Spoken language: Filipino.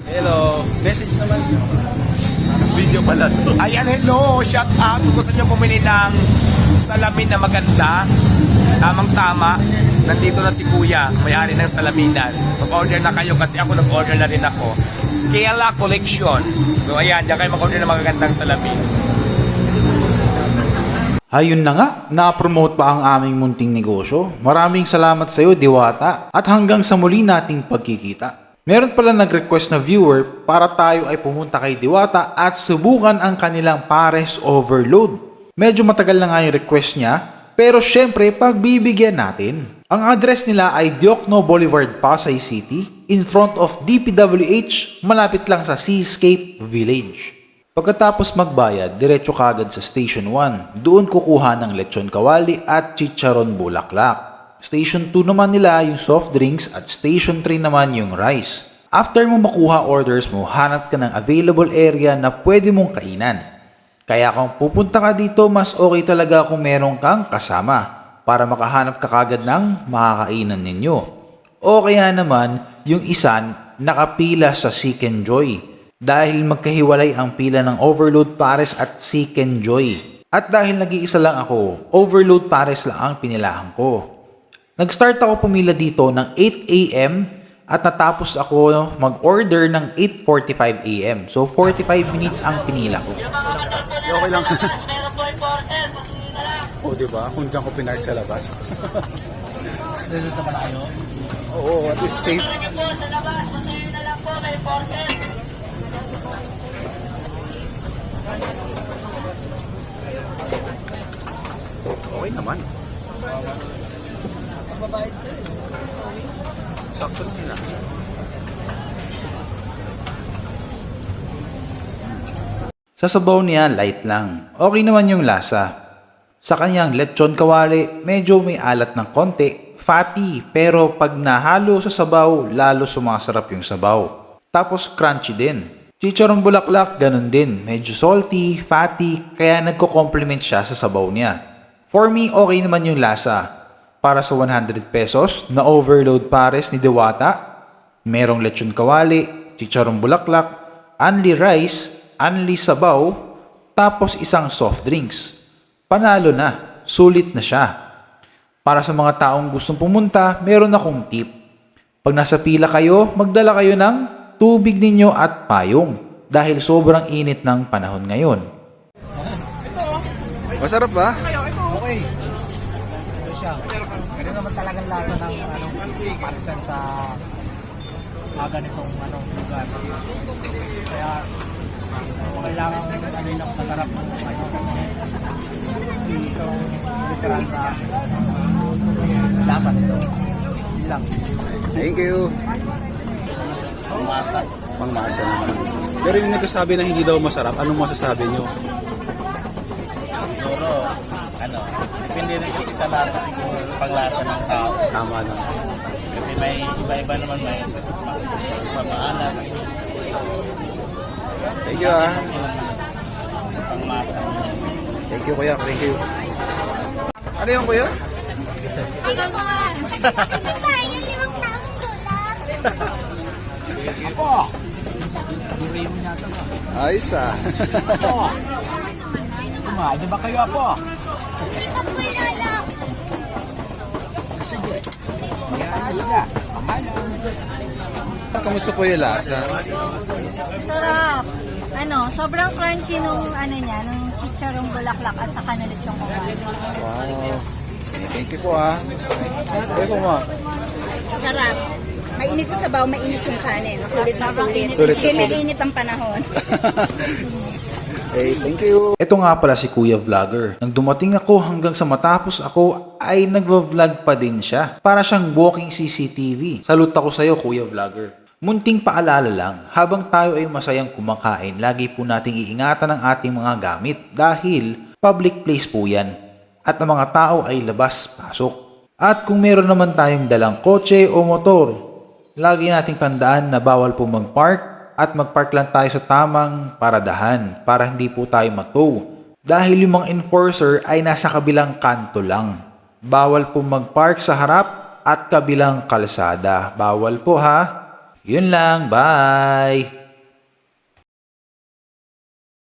Hello. Message naman siya. Video pala. Ayan, hello! Shout out! Kung gusto nyo bumili ng salamin na maganda, tamang-tama, nandito na si Kuya, may-ari ng salaminan. Mag-order na kayo kasi ako nag-order na rin ako. Kela Collection. So ayan, diyan kayo mag-order ng magagandang salamin. Ayun na nga, na-promote pa ang aming munting negosyo. Maraming salamat sa iyo, Diwata. At hanggang sa muli nating pagkikita. Meron pala nag-request na viewer para tayo ay pumunta kay Diwata at subukan ang kanilang Pares Overload. Medyo matagal na nga yung request niya, pero syempre pagbibigyan natin. Ang address nila ay Diokno Boulevard, Pasay City, in front of DPWH, malapit lang sa Seascape Village. Pagkatapos magbayad, diretso kagad sa Station 1. Doon kukuha ng lechon kawali at chicharon bulaklak. Station 2 naman nila yung soft drinks at Station 3 naman yung rice. After mo makuha orders mo, hanap ka ng available area na pwede mong kainan. Kaya kung pupunta ka dito, mas okay talaga kung meron kang kasama para makahanap ka kagad ng makakainan ninyo. O kaya naman, yung isan nakapila sa Seek and Joy dahil magkahiwalay ang pila ng Overload Pares at Seek and Joy. At dahil nag-iisa lang ako, Overload Pares lang ang pinilahan ko. Nag-start ako pumila dito ng 8 AM at natapos ako mag-order ng 8:45 AM. So 45 minutes ang pinila ko. Okay lang. O, diba? Kung dyan ko pinark sa labas. Dito sa malayo. Oo, at least safe. Okay naman. Sakto din na. Sa sabaw niya, light lang. Okay naman yung lasa. Sa kanyang lechon kawali, medyo may alat ng konti. Fatty, pero pag nahalo sa sabaw, lalo sumasarap yung sabaw. Tapos crunchy din. Chicharon bulaklak, ganun din. Medyo salty, fatty, kaya nagko-complement siya sa sabaw niya. For me, okay naman yung lasa. Para sa 100 pesos na Overload Pares ni Diwata, merong lechon kawali, chicharon bulaklak, only rice, only sabaw, tapos isang soft drinks. Panalo na, sulit na siya. Para sa mga taong gustong pumunta, meron akong tip. Pag nasa pila kayo, magdala kayo ng tubig ninyo at payong dahil sobrang init ng panahon ngayon. Masarap ba? Okay. Ano siya? Ganun naman talagang lasa ng parisan sa ganitong lugar. Kaya kailangan lang sa sarap ng itong literal na lasa nito. Yun lang. Thank you. Masa. Pangmasa naman. Pero yung nagsasabi na hindi daw masarap, anong masasabi nyo? Siguro, depende rin kasi sa lasa siguro, paglasa ng tao. Tama na. Kasi may iba-iba naman, may maalat, Thank you ah. pangmasa. Thank you kuya, thank you. Ano yung kuya? Apo! Dure mo niya ito. Ayos ah. Apo! Kumain na ba kayo, Apo? Sige. Ayos na. Kamusta po yung lasa? Sarap. Sobrang crunchy nung nung chicharong bulaklak at saka na lechong kawali. Wow. Thank you po ah. Thank you po. Sarap. Mainit yung sabaw, mainit yung kanin. Sulit na sulit. Sulit na Sige, sulit. mainit ang panahon. Hey, thank you. Ito nga pala si Kuya Vlogger. Nang dumating ako hanggang sa matapos ako ay nagva-vlog pa din siya. Para siyang walking CCTV. Salute ako sa iyo, Kuya Vlogger. Munting paalala lang, habang tayo ay masayang kumakain, lagi po nating iingatan ang ating mga gamit dahil public place po yan at ang mga tao ay labas-pasok. At kung meron naman tayong dalang kotse o motor, lagi nating tandaan na bawal po mag-park at mag-park lang tayo sa tamang paradahan para hindi po tayo matow. Dahil yung mga enforcer ay nasa kabilang kanto lang. Bawal po mag-park sa harap at kabilang kalsada. Bawal po ha. Yun lang, bye!